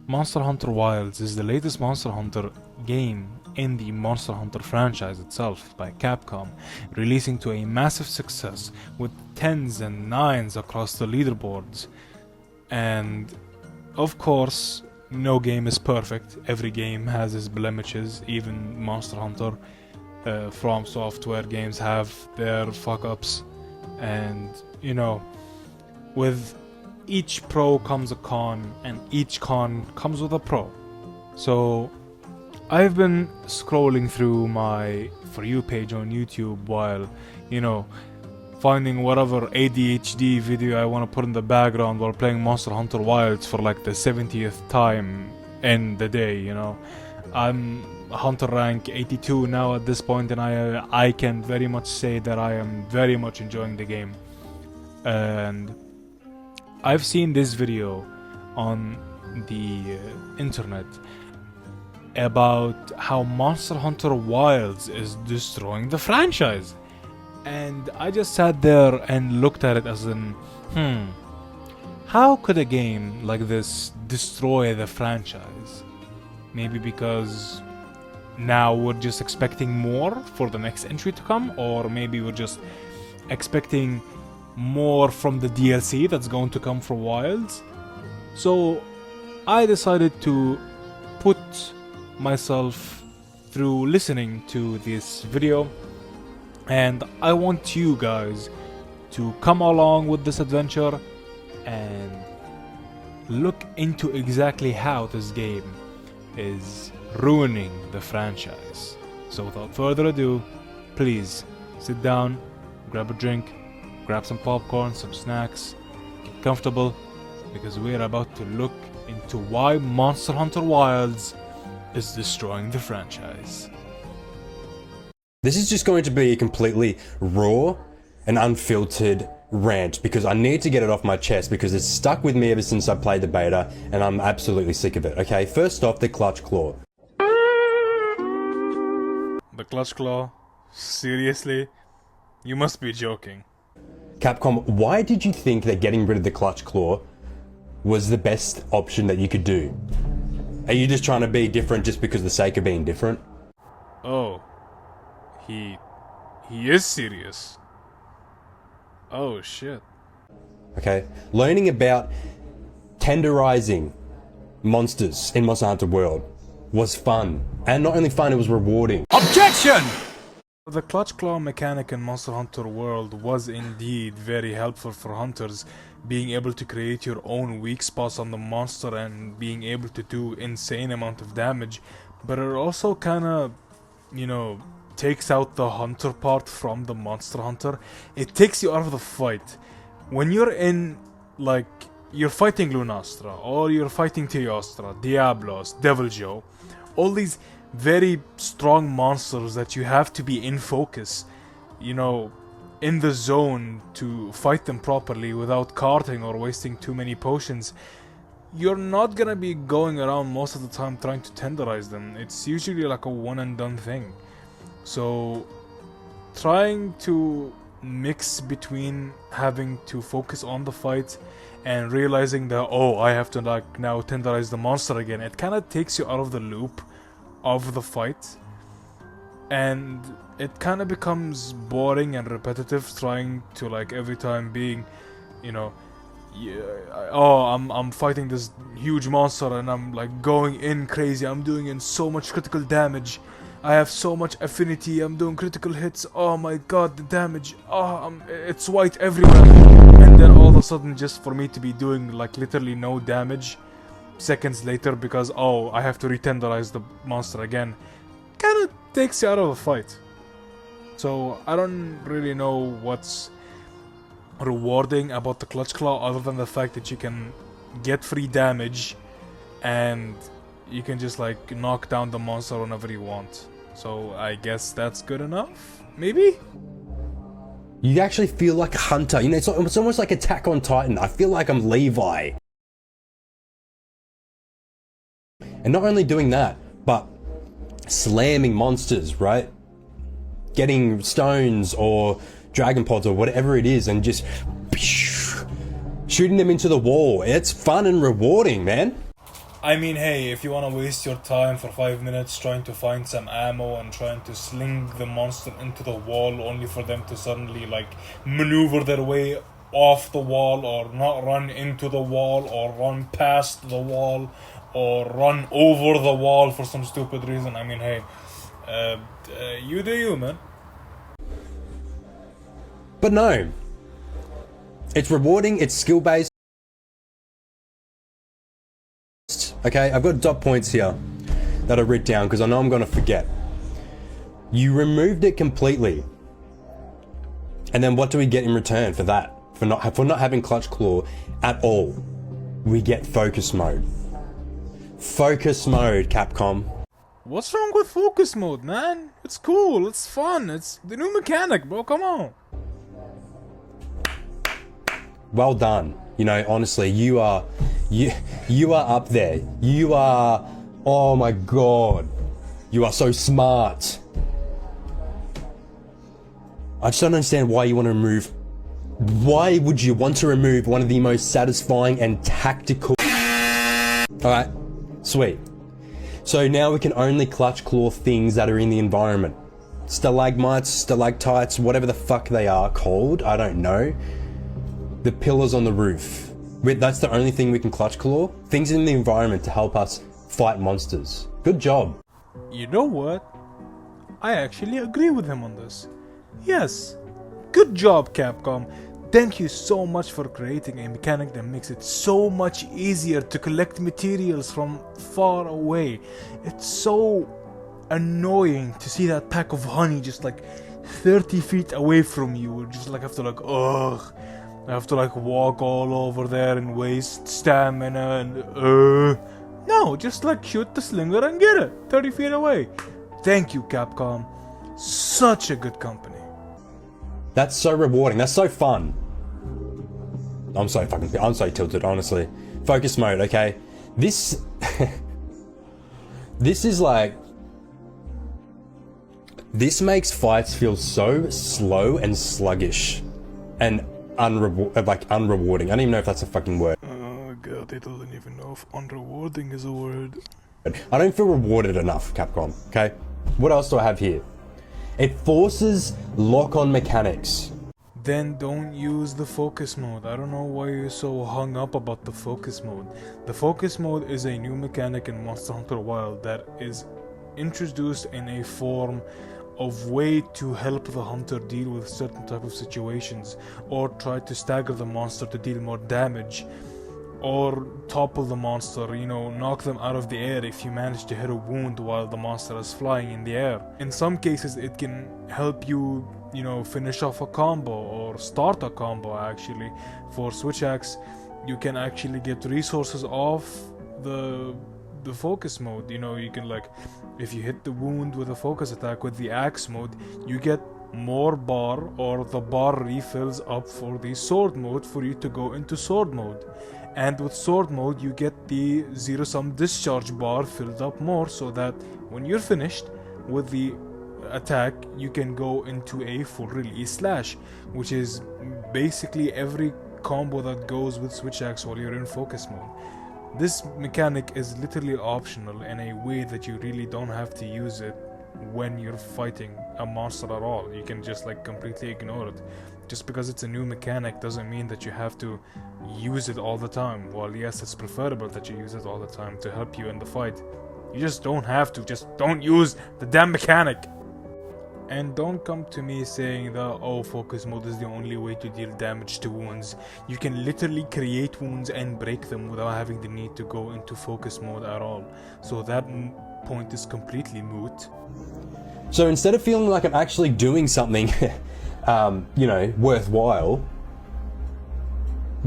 Monster Hunter Wilds is the latest Monster Hunter game in the Monster Hunter franchise itself by Capcom, releasing to a massive success with 10s and 9s across the leaderboards. And of course, no game is perfect. Every game has its blemishes. Even Monster Hunter From Software games have their fuck-ups. And, with each pro comes a con, and each con comes with a pro. So, I've been scrolling through my For You page on YouTube while, finding whatever ADHD video I want to put in the background while playing Monster Hunter Wilds for like the 70th time in the day, I'm Hunter rank 82 now at this point, and I can very much say that I am very much enjoying the game. And I've seen this video on the internet about how Monster Hunter Wilds is destroying the franchise. And I just sat there and looked at it as in, how could a game like this destroy the franchise? Maybe because now we're just expecting more for the next entry to come, or maybe we're just expecting more from the DLC that's going to come for Wilds. So I decided to put myself through listening to this video, and I want you guys to come along with this adventure and look into exactly how this game is ruining the franchise. So without further ado, please sit down, grab a drink, grab some popcorn, some snacks, get comfortable, because we're about to look into why Monster Hunter Wilds is destroying the franchise. This is just going to be a completely raw and unfiltered rant because I need to get it off my chest because it's stuck with me ever since I played the beta and I'm absolutely sick of it. Okay, first off, the Clutch Claw. The Clutch Claw? Seriously? You must be joking. Capcom, why did you think that getting rid of the Clutch Claw was the best option that you could do? Are you just trying to be different just because of the sake of being different? Oh. He is serious. Oh shit. Okay, learning about tenderizing monsters in Monster Hunter World was fun. And not only fun, it was rewarding. Objection! The Clutch Claw mechanic in Monster Hunter World was indeed very helpful for hunters, being able to create your own weak spots on the monster and being able to do insane amount of damage, but it also kinda, takes out the hunter part from the monster hunter. It takes you out of the fight. When you're in, you're fighting Lunastra, or you're fighting Teostra, Diablos, Deviljho, all these very strong monsters that you have to be in focus, in the zone to fight them properly without carting or wasting too many potions. You're not gonna be going around most of the time trying to tenderize them. It's usually like a one and done thing. So trying to mix between having to focus on the fight and realizing that, I have to now tenderize the monster again, it kind of takes you out of the loop of the fight, and it kind of becomes boring and repetitive trying to every time being, I'm fighting this huge monster and I'm going in crazy, I'm doing in so much critical damage, I have so much affinity, I'm doing critical hits, oh my god, the damage, it's white everywhere, and then all of a sudden just for me to be doing literally no damage seconds later because I have to retenderize the monster again, kind of takes you out of the fight. So I don't really know what's rewarding about the Clutch Claw other than the fact that you can get free damage and you can just knock down the monster whenever you want. So I guess that's good enough? Maybe? You actually feel like a hunter. It's almost like Attack on Titan. I feel like I'm Levi. And not only doing that, but slamming monsters, right? Getting stones or dragon pods or whatever it is and just shooting them into the wall. It's fun and rewarding, man. I mean, hey, if you want to waste your time for 5 minutes trying to find some ammo and trying to sling the monster into the wall only for them to suddenly, like, maneuver their way off the wall or not run into the wall or run past the wall or run over the wall for some stupid reason, I mean, hey, you do you, man. But no. It's rewarding, it's skill based. Okay, I've got dot points here that I wrote down because I know I'm going to forget. You removed it completely. And then what do we get in return for that? For not having Clutch Claw at all? We get focus mode. Focus mode, Capcom. What's wrong with focus mode, man? It's cool, it's fun, it's the new mechanic, bro, come on. Well done. You know, honestly, you are up there. You are, oh my god. You are so smart. I just don't understand why you want to remove. Why would you want to remove one of the most satisfying and tactical? Alright, sweet. So now we can only clutch claw things that are in the environment. Stalagmites, stalactites, whatever the fuck they are called, I don't know. The pillars on the roof. That's the only thing we can clutch claw. Things in the environment to help us fight monsters. Good job. You know what? I actually agree with him on this. Yes, good job, Capcom. Thank you so much for creating a mechanic that makes it so much easier to collect materials from far away. It's so annoying to see that pack of honey just like 30 feet away from you. Just like have to like, ugh. I have to like walk all over there and waste stamina and no, just like shoot the slinger and get it 30 feet away. Thank you, Capcom. Such a good company. That's so rewarding. That's so fun. I'm so tilted, honestly. Focus mode, okay? This is like, this makes fights feel so slow and sluggish and unrewarding. I don't even know if that's a fucking word. Oh god, he doesn't even know if unrewarding is a word. I don't feel rewarded enough, Capcom, okay? What else do I have here? It forces lock-on mechanics. Then don't use the focus mode. I don't know why you're so hung up about the focus mode. The focus mode is a new mechanic in Monster Hunter Wilds that is introduced in a form of way to help the hunter deal with certain type of situations, or try to stagger the monster to deal more damage, or topple the monster, you know, knock them out of the air if you manage to hit a wound while the monster is flying in the air. In some cases it can help you, you know, finish off a combo or start a combo actually. For Switch Axe, you can actually get resources off the focus mode. You know, you can like, if you hit the wound with a focus attack with the axe mode, you get more bar, or the bar refills up for the sword mode for you to go into sword mode. And with sword mode you get the zero sum discharge bar filled up more, so that when you're finished with the attack you can go into a full release slash, which is basically every combo that goes with Switch Axe while you're in focus mode. This mechanic is literally optional in a way that you really don't have to use it when you're fighting a monster at all. You can just like completely ignore it. Just because it's a new mechanic doesn't mean that you have to use it all the time. While yes, it's preferable that you use it all the time to help you in the fight, you just don't have to. Just don't use the damn mechanic. And don't come to me saying that, oh, focus mode is the only way to deal damage to wounds. You can literally create wounds and break them without having the need to go into focus mode at all. So that point is completely moot. So instead of feeling like I'm actually doing something, you know, worthwhile,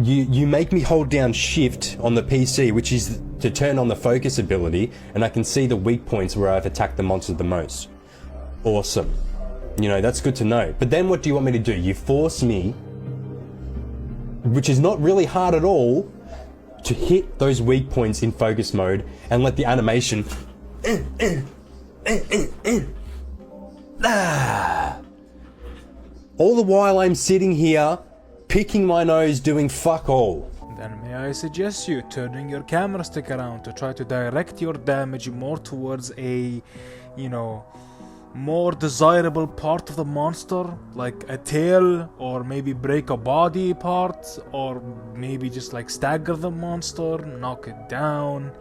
you make me hold down shift on the PC, which is to turn on the focus ability, and I can see the weak points where I've attacked the monster the most. Awesome. You know, that's good to know. But then what do you want me to do? You force me, which is not really hard at all, to hit those weak points in focus mode and let the animation all the while I'm sitting here picking my nose doing fuck all. then may I suggest you turning your camera stick around to try to direct your damage more towards a, more desirable part of the monster, like a tail, or maybe break a body part, or maybe just like stagger the monster, knock it down.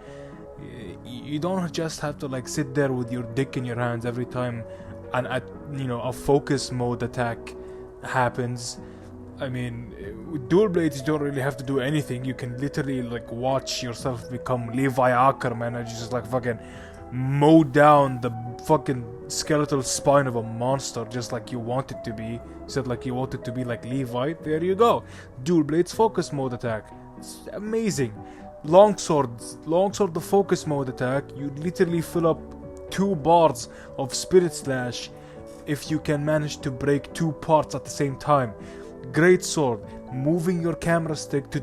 You don't just have to like sit there with your dick in your hands every time a focus mode attack happens. I mean, with dual blades you don't really have to do anything. You can literally like watch yourself become Levi Ackerman and just like fucking mow down the fucking skeletal spine of a monster just like you want it to be. You said like you want it to be like Levi, there you go. Dual blades focus mode attack. It's amazing. Longsword the focus mode attack, you literally fill up 2 bars of Spirit Slash if you can manage to break 2 parts at the same time. Great sword, moving your camera stick to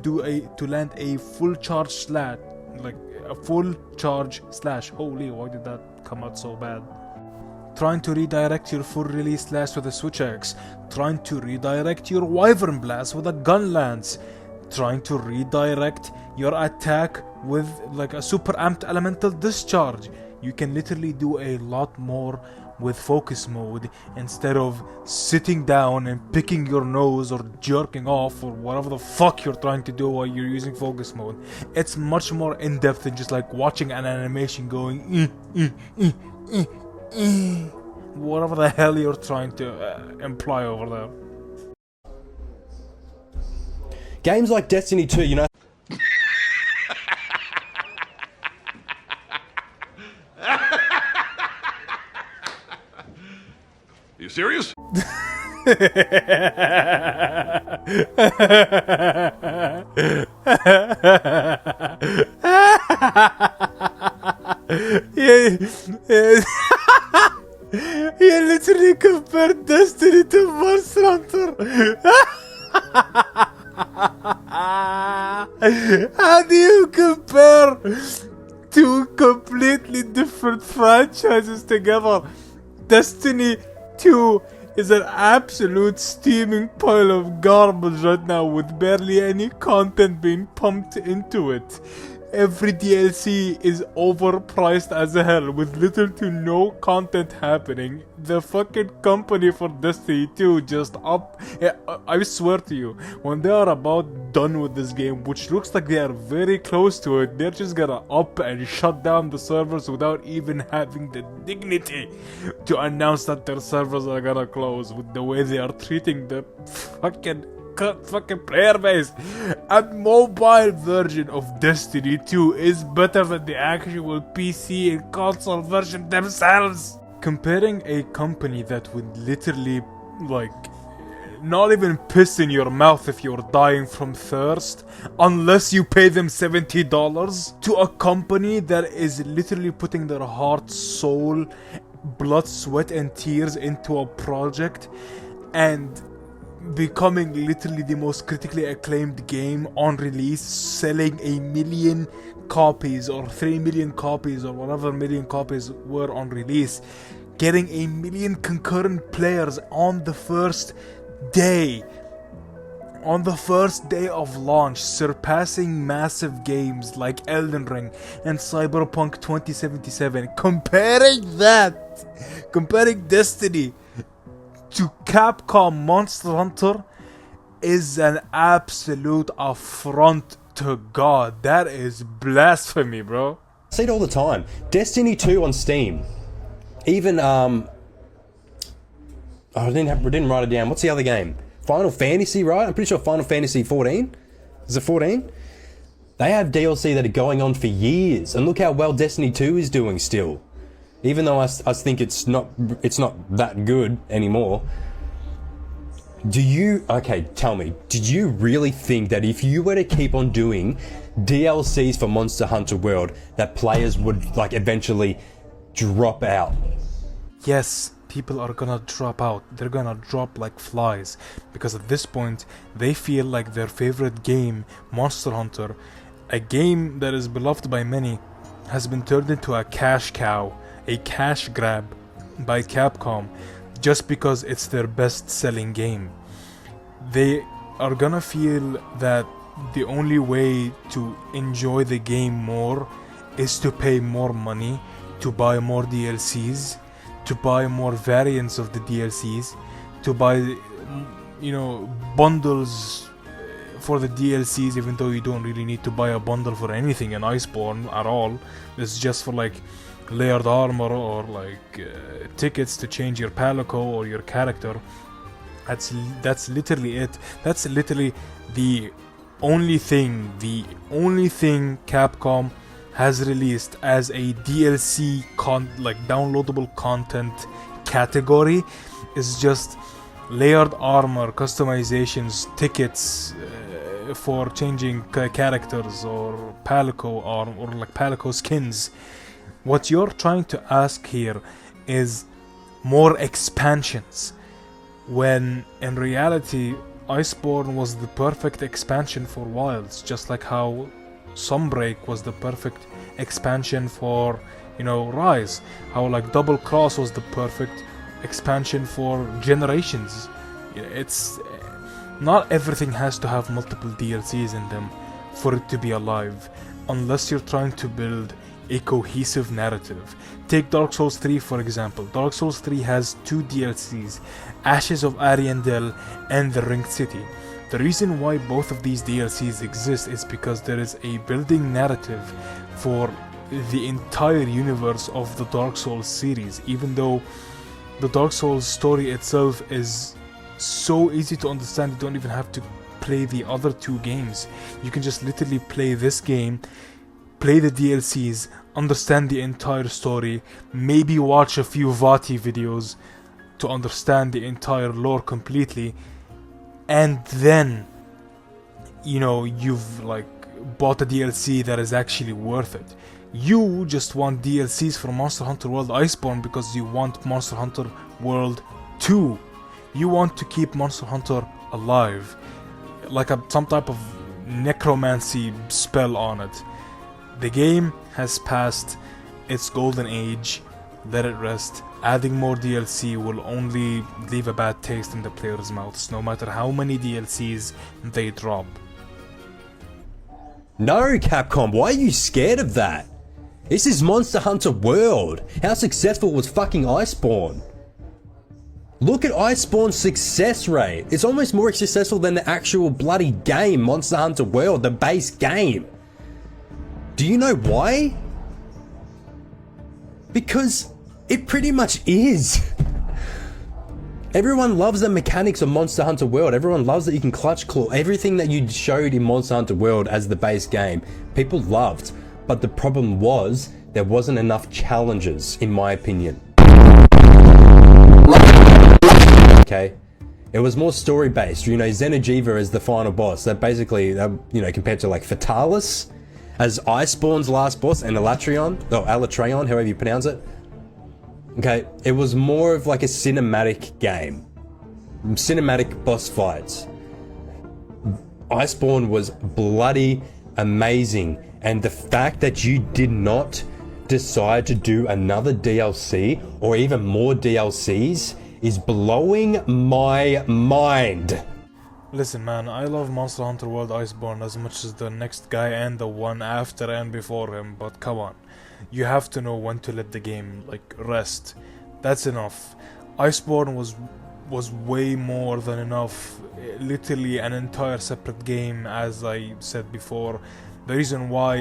land a full charge slash, like a full charge slash. Holy, why did that come out so bad? Trying to redirect your full release slash with a switch axe, trying to redirect your wyvern blast with a gun lance, trying to redirect your attack with like a super amped elemental discharge. You can literally do a lot more with focus mode instead of sitting down and picking your nose or jerking off or whatever the fuck you're trying to do while you're using focus mode. It's much more in-depth than just like watching an animation going whatever the hell you're trying to imply over there. Games like Destiny 2, you know. You serious? You literally compared Destiny to Monster Hunter. How do you compare 2 completely different franchises together? Destiny 2 is an absolute steaming pile of garbage right now with barely any content being pumped into it. Every DLC is overpriced as hell with little to no content happening. The fucking company for Destiny 2 just up. I swear to you, when they are about done with this game, which looks like they are very close to it, they're just gonna up and shut down the servers without even having the dignity to announce that their servers are gonna close with the way they are treating the fucking player base. A mobile version of Destiny 2 is better than the actual PC and console version themselves. Comparing a company that would literally like not even piss in your mouth if you're dying from thirst unless you pay them $70 to a company that is literally putting their heart, soul, blood, sweat and tears into a project and becoming literally the most critically acclaimed game on release, selling 1 million copies or 3 million copies or whatever million copies were on release, getting 1 million concurrent players on the first day of launch, surpassing massive games like Elden Ring and Cyberpunk 2077. Comparing Destiny to Capcom Monster Hunter is an absolute affront to God. That is blasphemy, bro. I see it all the time. Destiny 2 on Steam. Even I didn't write it down. What's the other game? Final Fantasy, right? I'm pretty sure Final Fantasy 14. Is it 14? They have DLC that are going on for years, and look how well Destiny 2 is doing still. Even though I think it's not that good anymore. Tell me, did you really think that if you were to keep on doing DLCs for Monster Hunter World, that players would like eventually drop out? Yes, people are gonna drop out. They're gonna drop like flies because at this point they feel like their favorite game, Monster Hunter, a game that is beloved by many, has been turned into a cash cow, a cash grab by Capcom just because it's their best selling game. They are gonna feel that the only way to enjoy the game more is to pay more money, to buy more DLCs, to buy more variants of the DLCs, to buy, you know, bundles for the DLCs, even though you don't really need to buy a bundle for anything in Iceborne at all. It's just for like layered armor or like tickets to change your palico or your character. That's literally it. That's literally the only thing Capcom has released as a DLC like downloadable content category is just layered armor, customizations, tickets for changing characters or palico or like palico skins. What you're trying to ask here is more expansions, when in reality Iceborne was the perfect expansion for Wilds, just like how Sunbreak was the perfect expansion for, you know, Rise, how like Double Cross was the perfect expansion for Generations. It's not everything has to have multiple DLCs in them for it to be alive, unless you're trying to build a cohesive narrative. Take Dark Souls 3 for example. Dark Souls 3 has 2 DLCs, Ashes of Ariandel and The Ringed City. The reason why both of these DLCs exist is because there is a building narrative for the entire universe of the Dark Souls series, even though the Dark Souls story itself is so easy to understand. You don't even have to play the other 2 games. You can just literally play this game, play the DLCs, understand the entire story, maybe watch a few Vati videos to understand the entire lore completely, and then, you know, you've like bought a DLC that is actually worth it. You just want DLCs for Monster Hunter World Iceborne because you want Monster Hunter World 2. You want to keep Monster Hunter alive, like some type of necromancy spell on it. The game has passed its golden age. Let it rest. Adding more DLC will only leave a bad taste in the players' mouths, no matter how many DLCs they drop. No, Capcom, why are you scared of that? This is Monster Hunter World. How successful was fucking Iceborne? Look at Iceborne's success rate. It's almost more successful than the actual bloody game, Monster Hunter World, the base game. Do you know why? Because it pretty much is. Everyone loves the mechanics of Monster Hunter World. Everyone loves that you can clutch claw. Everything that you showed in Monster Hunter World as the base game, people loved. But the problem was, there wasn't enough challenges, in my opinion. Okay? It was more story-based. You know, Xeno'jiiva is the final boss. That basically, you know, compared to like Fatalis as Iceborne's last boss and Alatreon, however you pronounce it. Okay, it was more of like a cinematic game. Cinematic boss fights. Iceborne was bloody amazing. And the fact that you did not decide to do another DLC or even more DLCs is blowing my mind. Listen man, I love Monster Hunter World Iceborne as much as the next guy and the one after and before him, but come on. You have to know when to let the game like rest. That's enough. Iceborne was way more than enough. Literally an entire separate game, as I said before. The reason why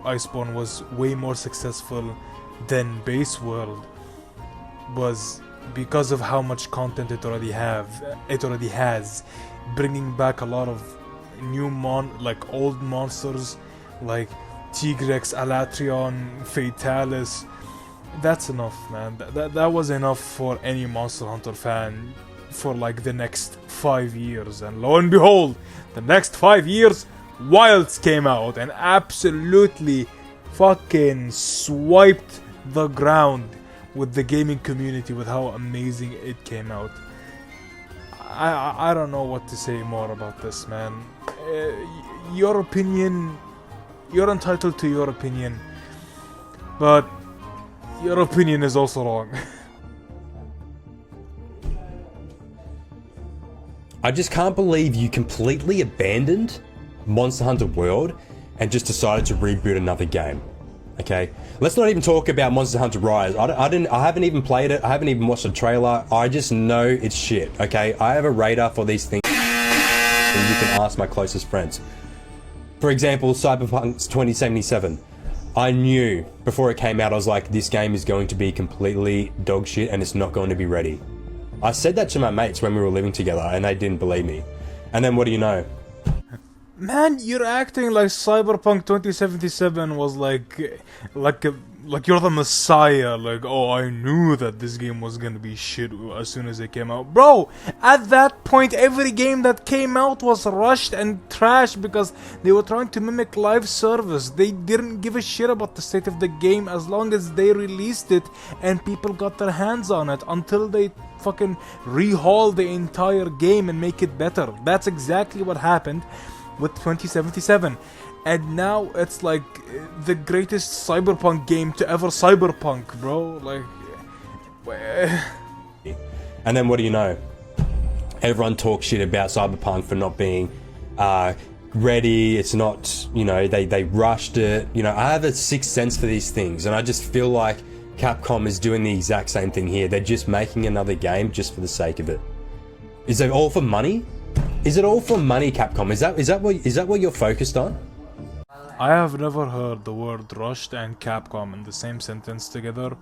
Iceborne was way more successful than Base World was because of how much content it already has, bringing back a lot of new old monsters like Tigrex, Alatreon, Fatalis. That's enough, man. That was enough for any Monster Hunter fan for like the next 5 years. And lo and behold, the next 5 years, Wilds came out and absolutely fucking swiped the ground with the gaming community with how amazing it came out. I don't know what to say more about this, man. Your opinion, you're entitled to your opinion, but your opinion is also wrong. I just can't believe you completely abandoned Monster Hunter World and just decided to reboot another game. Okay, let's not even talk about Monster Hunter Rise. I haven't even played it. I haven't even watched a trailer. I just know it's shit. Okay, I have a radar for these things, and you can ask my closest friends. For example, Cyberpunk 2077. I knew before it came out, I was like, this game is going to be completely dog shit and it's not going to be ready. I said that to my mates when we were living together and they didn't believe me. And then what do you know? Man, you're acting like Cyberpunk 2077 was like you're the messiah. Like, oh, I knew that this game was gonna be shit as soon as it came out. Bro, at that point, every game that came out was rushed and trashed because they were trying to mimic live service. They didn't give a shit about the state of the game as long as they released it and people got their hands on it until they fucking rehaul the entire game and make it better. That's exactly what happened with 2077, and now it's like the greatest cyberpunk game to ever cyberpunk, bro. Like, and then what do you know? Everyone talks shit about Cyberpunk for not being ready. It's not, you know, they rushed it. You know, I have a sixth sense for these things, and I just feel like Capcom is doing the exact same thing here. They're just making another game just for the sake of it. Is it all for money? Is it all for money, Capcom? Is that what you're focused on? I have never heard the word rushed and Capcom in the same sentence together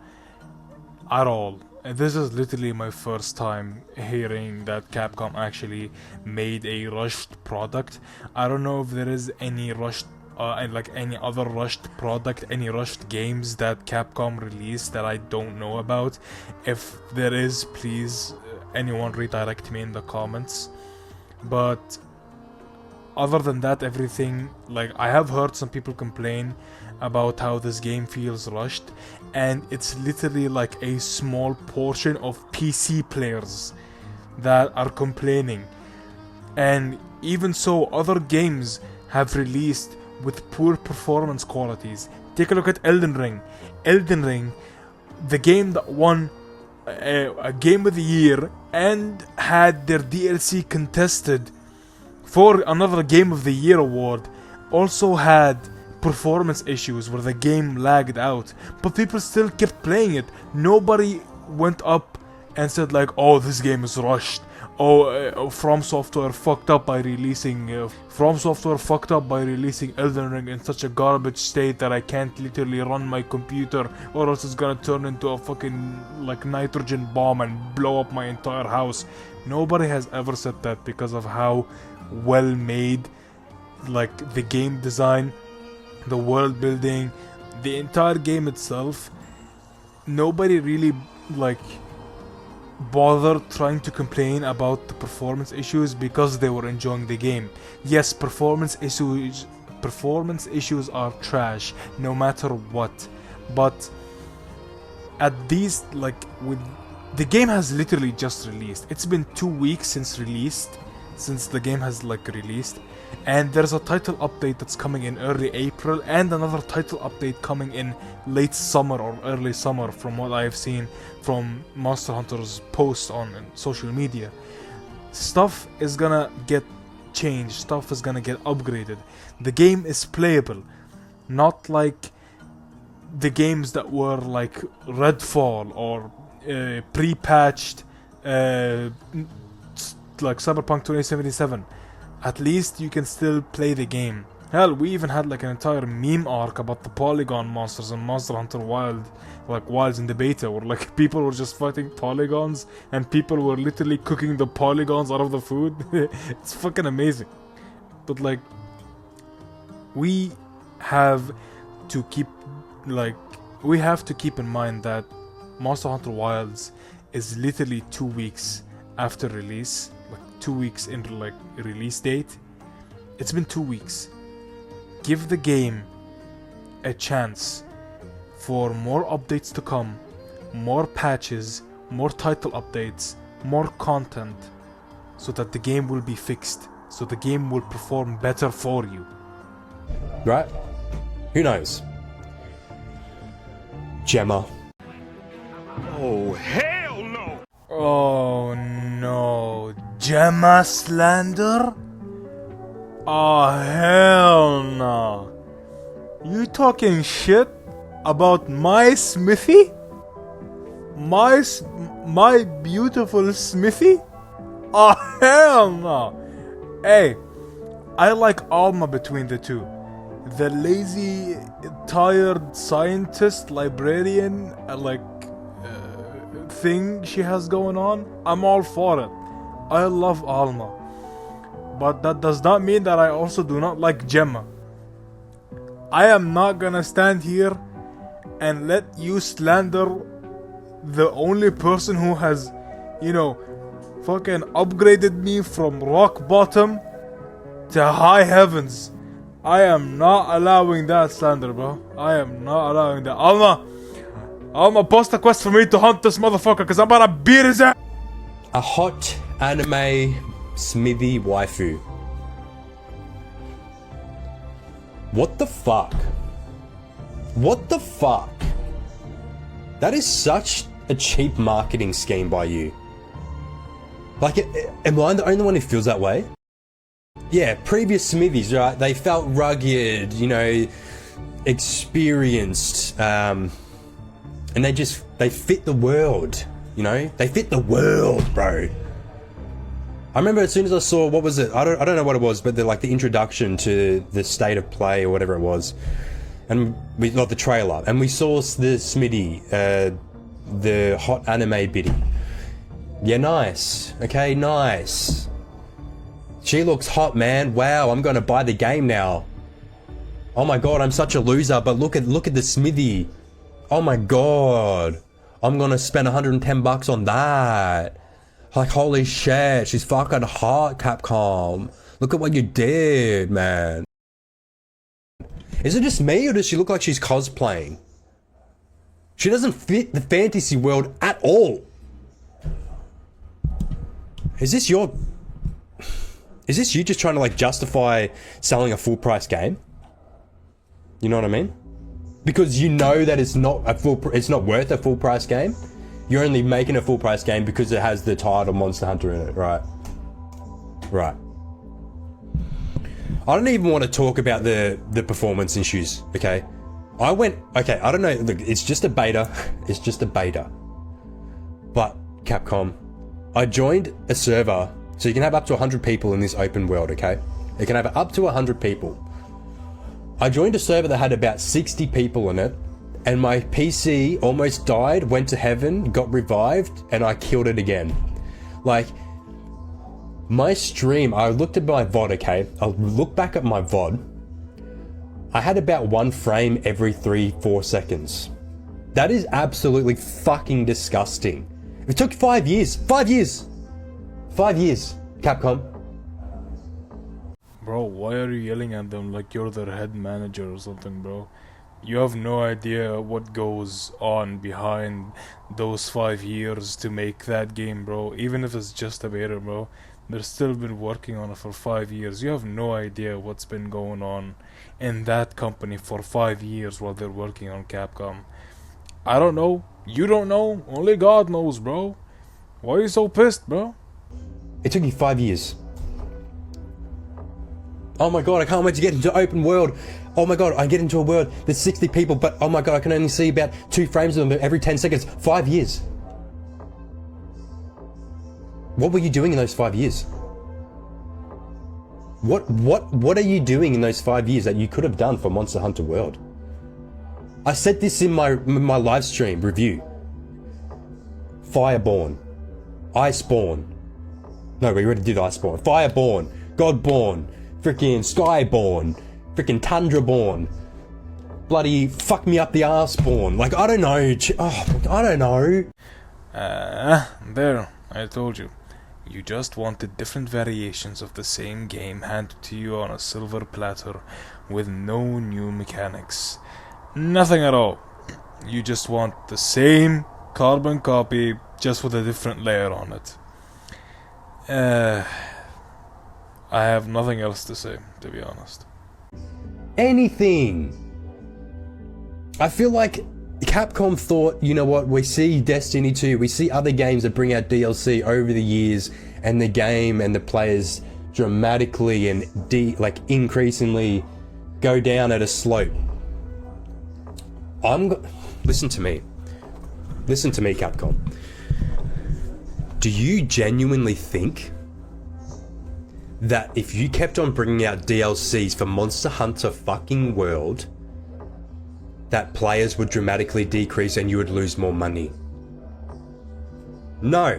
at all. And this is literally my first time hearing that Capcom actually made a rushed product. I don't know if there is any rushed like any other rushed product, any rushed games that Capcom released that I don't know about. If there is, please anyone redirect me in the comments. But other than that, everything, like, I have heard some people complain about how this game feels rushed, and it's literally like a small portion of PC players that are complaining. And even so, other games have released with poor performance qualities. Take a look at Elden Ring. Elden Ring, the game that won a Game of the Year and had their DLC contested for another Game of the Year award, also had performance issues where the game lagged out, but people still kept playing it. Nobody went up and said like, oh, this game is rushed. From Software fucked up by releasing Elden Ring in such a garbage state that I can't literally run my computer, or else it's gonna turn into a fucking like nitrogen bomb and blow up my entire house. Nobody has ever said that because of how well made, like, the game design, the world building, the entire game itself. Nobody really like bothered trying to complain about the performance issues because they were enjoying the game. Yes, performance issues are trash no matter what, but at least, like, with the game has literally just released. It's been 2 weeks since the game has like released, and there's a title update that's coming in early April and another title update coming in late summer or early summer, from what I have seen from Monster Hunter's posts on social media. Stuff is gonna get changed, stuff is gonna get upgraded. The game is playable, not like the games that were like Redfall or pre-patched like Cyberpunk 2077. At least you can still play the game. Hell, we even had like an entire meme arc about the polygon monsters in Monster Hunter Wilds in the beta, where like people were just fighting polygons and people were literally cooking the polygons out of the food. It's fucking amazing. But like, we have to keep in mind that Monster Hunter Wilds is literally 2 weeks after release, like 2 weeks into like release date. It's been 2 weeks. Give the game a chance for more updates to come, more patches, more title updates, more content, so that the game will be fixed, so the game will perform better for you. Right? Who knows? Gemma. Oh, hell no! Oh no, Gemma slander? Oh, hell no. You talking shit about my Smithy? My beautiful Smithy? Oh, hell no. Hey, I like Alma between the two. The lazy, tired scientist, librarian, thing she has going on. I'm all for it. I love Alma. But that does not mean that I also do not like Gemma. I am not gonna stand here and let you slander the only person who has, fucking upgraded me from rock bottom to high heavens. I am not allowing that slander, bro. I am not allowing that. Alma, post a quest for me to hunt this motherfucker, because I'm about to beat his ass. A hot anime Smithy waifu. What the fuck? What the fuck? That is such a cheap marketing scheme by you. Like, am I the only one who feels that way? Yeah, previous Smithies, right? They felt rugged, experienced, and they fit the world, They fit the world, bro. I remember as soon as I saw, what was it? I don't know what it was, but the introduction to the state of play or whatever it was, and we got the trailer, and we saw the Smitty, the hot anime biddy. Yeah, nice. Okay, nice. She looks hot, man. Wow, I'm gonna buy the game now. Oh my god, I'm such a loser, but look at the Smithy. Oh my god. I'm gonna spend 110 bucks on that. Like, holy shit, she's fucking hot, Capcom. Look at what you did, man. Is it just me, or does she look like she's cosplaying? She doesn't fit the fantasy world at all. Is this you just trying to justify selling a full price game? You know what I mean? Because you know that it's not worth a full price game. You're only making a full price game because it has the title Monster Hunter in it, right? Right. I don't even want to talk about the performance issues, okay? I don't know, look, it's just a beta. It's just a beta. But, Capcom, I joined a server, so you can have up to 100 people in this open world, okay? You can have up to 100 people. I joined a server that had about 60 people in it, and my PC almost died, went to heaven, got revived, and I killed it again. My stream, I looked at my VOD, okay? I'll look back at my VOD. I had about 1 frame every 3-4 seconds. That is absolutely fucking disgusting. It took 5 years. 5 years! 5 years, Capcom. Bro, why are you yelling at them like you're their head manager or something, bro? You have no idea what goes on behind those 5 years to make that game, bro. Even if it's just a beta, bro. They've still been working on it for 5 years. You have no idea what's been going on in that company for 5 years while they're working on Capcom. I don't know. You don't know. Only God knows, bro. Why are you so pissed, bro? It took you 5 years. Oh my god, I can't wait to get into open world. Oh my god, I get into a world, there's 60 people, but oh my god, I can only see about 2 frames of them every 10 seconds. 5 years. What were you doing in those 5 years? What are you doing in those 5 years that you could have done for Monster Hunter World? I said this in my live stream review. Fireborn. Iceborn. No, we already did Iceborn. Fireborn. Godborn. Frickin' Skyborn. Frickin' Tundraborn. Bloody fuck me up the arseborn. I don't know. I don't know. There. I told you. You just wanted different variations of the same game handed to you on a silver platter with no new mechanics. Nothing at all. You just want the same carbon copy, just with a different layer on it. I have nothing else to say, to be honest. Anything. I feel like Capcom thought, you know what, we see Destiny 2, we see other games that bring out DLC over the years, and the game and the players dramatically and increasingly go down at a slope. Listen to me, Capcom. Do you genuinely think that if you kept on bringing out DLCs for Monster Hunter fucking World, that players would dramatically decrease and you would lose more money? No.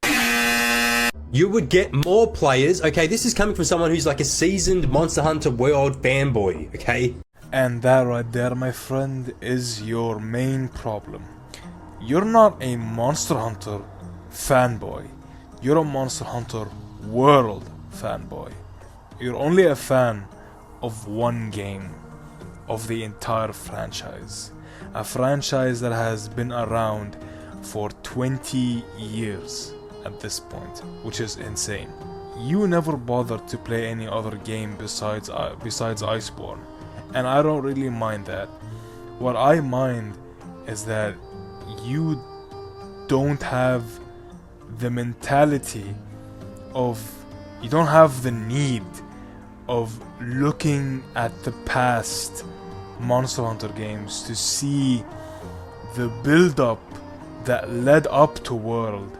You would get more players. Okay, this is coming from someone who's like a seasoned Monster Hunter World fanboy, okay? And that right there, my friend, is your main problem. You're not a Monster Hunter fanboy. You're a Monster Hunter World fanboy. You're only a fan of one game of the entire franchise. A franchise that has been around for 20 years at this point, which is insane. You never bothered to play any other game besides Iceborne, and I don't really mind that. What I mind is that you don't have the mentality of, you don't have the need of looking at the past Monster Hunter games to see the build-up that led up to World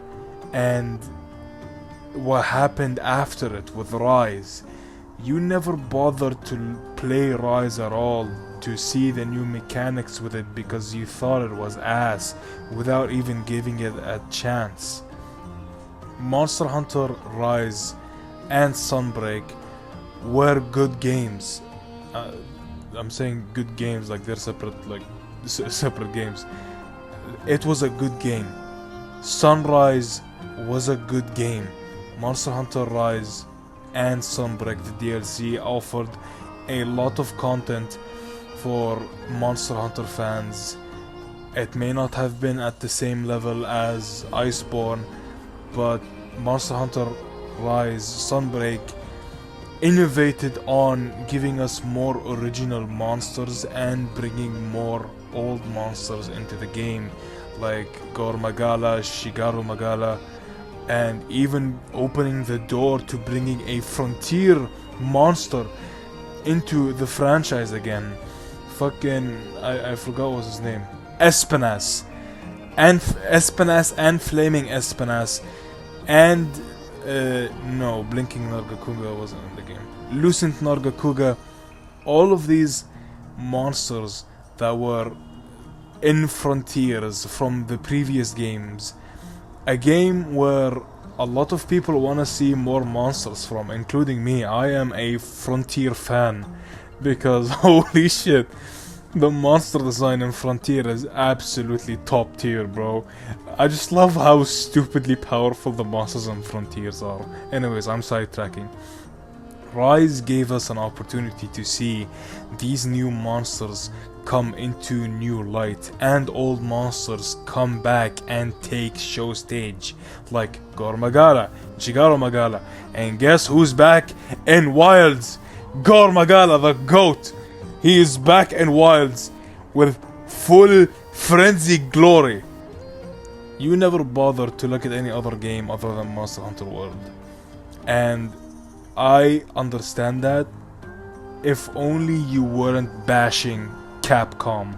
and what happened after it with Rise. You never bothered to play Rise at all to see the new mechanics with it because you thought it was ass without even giving it a chance. Monster Hunter Rise and Sunbreak were good games. I'm saying good games like they're separate games. It was a good game. Sunrise was a good game. Monster Hunter Rise and Sunbreak, the DLC, offered a lot of content for Monster Hunter fans. It may not have been at the same level as Iceborne, but Monster Hunter Rise, Sunbreak innovated on giving us more original monsters and bringing more old monsters into the game, like Gore Magala, Shigaru Magala, and even opening the door to bringing a frontier monster into the franchise again. I forgot what was his name. Espinas and Flaming Espinas, and no, Blinking Nargacuga wasn't in the game. Lucent Nargacuga. All of these monsters that were in Frontiers from the previous games, a game where a lot of people want to see more monsters from, including me. I am a Frontier fan because holy shit, the monster design in Frontier is absolutely top tier, bro. I just love how stupidly powerful the monsters in Frontiers are. Anyways, I'm sidetracking. Rise gave us an opportunity to see these new monsters come into new light and old monsters come back and take show stage, like Gore Magala, Shigaru Magala, and guess who's back in Wilds? Gore Magala, the GOAT. He is back in Wilds with full frenzy glory. You never bothered to look at any other game other than Monster Hunter World, and I understand that. If only you weren't bashing Capcom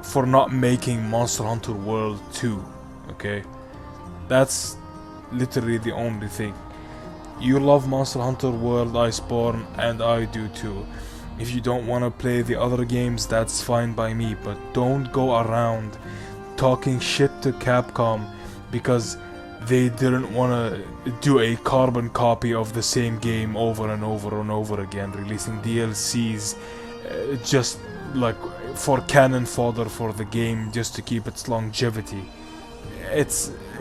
for not making Monster Hunter World 2, okay? That's literally the only thing. You love Monster Hunter World Iceborne, and I do too. If you don't want to play the other games, that's fine by me, but don't go around talking shit to Capcom because they didn't want to do a carbon copy of the same game over and over and over again, releasing DLCs just like for cannon fodder for the game just to keep its longevity.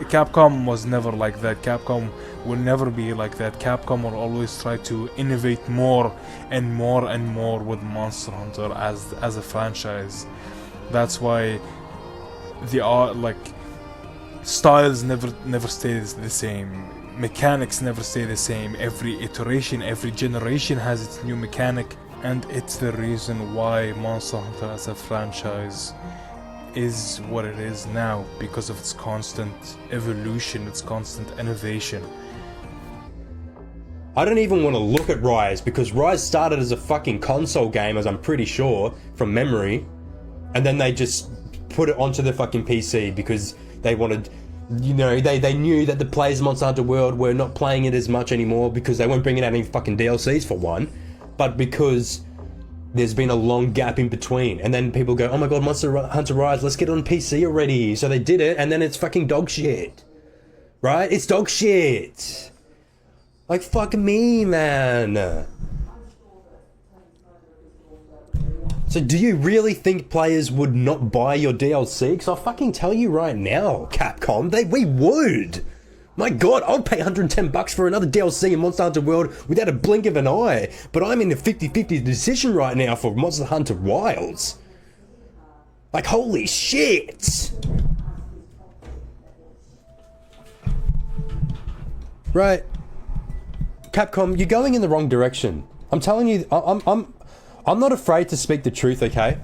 Capcom was never like that. Capcom will never be like that. Capcom will always try to innovate more and more and more with Monster Hunter as a franchise. That's why the art, like, styles never stay the same. Mechanics never stay the same. Every iteration, every generation has its new mechanic, and it's the reason why Monster Hunter as a franchise is what it is now, because of its constant evolution, its constant innovation. I don't even want to look at Rise, because Rise started as a fucking console game, as I'm pretty sure, from memory. And then they just put it onto the fucking PC because they wanted, you know, they knew that the players of Monster Hunter World were not playing it as much anymore because they weren't bringing out any fucking DLCs for one, but because there's been a long gap in between. And then people go, oh my god, Monster Hunter Rise, let's get it on PC already. So they did it, and then it's fucking dog shit. Right? It's dog shit. Like, fuck me, man. So do you really think players would not buy your DLC? Because I'll fucking tell you right now, Capcom, we would. My god, I'll pay $110 for another DLC in Monster Hunter World without a blink of an eye. But I'm in a 50-50 decision right now for Monster Hunter Wilds. Like, holy shit. Right. Capcom, you're going in the wrong direction. I'm telling you, I'm not afraid to speak the truth, okay?